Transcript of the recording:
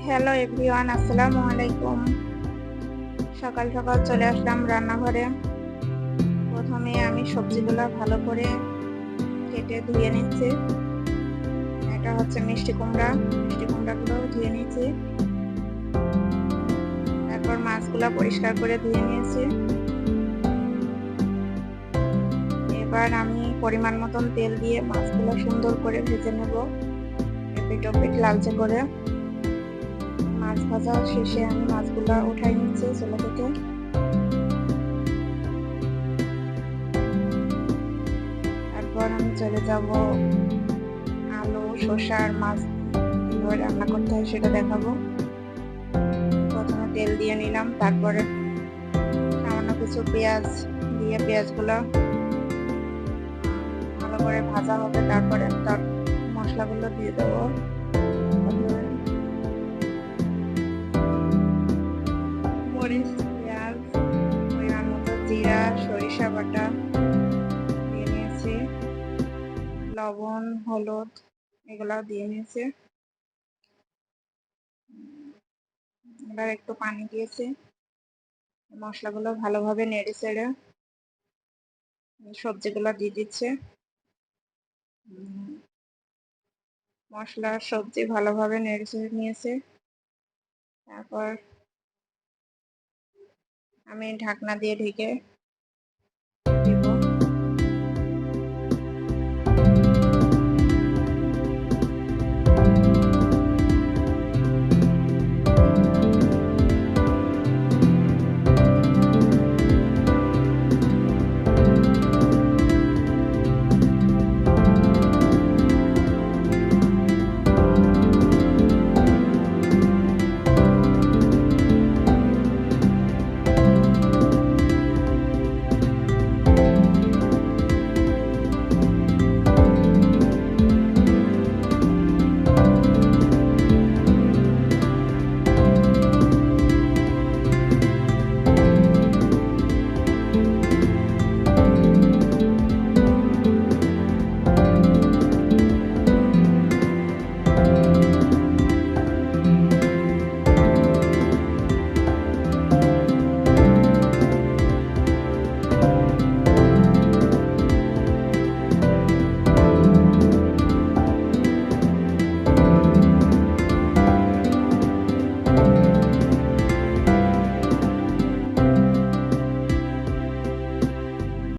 Hello everyone, আসসালামু আলাইকুম। সকাল সকাল চলে আসলাম রান্নাঘরে। প্রথমে আমি সবজিগুলো ভালো করে কেটে ধুয়ে নিচ্ছি। এটা হচ্ছে মিষ্টি কুমড়াগুলো ধুয়ে নিয়েছি। তারপর মাছগুলো পরিষ্কার করে ধুয়ে নিয়েছি। এবার আমি পরিমাণ মতন তেল দিয়ে মাছগুলো সুন্দর করে ভেজে নেব, এপিট ওপিট লালচে করে। মাছ ভাজা শেষে আমি মাছগুলো উঠাই নিচ্ছি চুলা থেকে। তারপর আমি চলে যাব আলু, শসা আর মাছ কিভাবে রান্না করতে হয় সেটা দেখাবো। প্রথমে তেল দিয়ে নিলাম, তারপরে সামান্য কিছু পেঁয়াজ দিয়ে পেঁয়াজগুলো ভালো করে ভাজা হবে। তারপরে তার মশলাগুলো দিয়ে দেবো। মরিচ, পেঁয়াজ, পরিমাণ মতো জিরা, সরিষা বাটা দিয়ে নিয়েছি, লবণ, হলুদ এগুলাও দিয়ে নিয়েছি। এবার একটু পানি দিয়েছি। মশলাগুলো ভালোভাবে নেড়ে চেড়ে সবজিগুলো দিয়ে দিচ্ছে। মশলা সবজি ভালোভাবে নেড়ে চেড়ে নিয়েছে। তারপর আমি ঢাকনা দিয়ে ঢেকে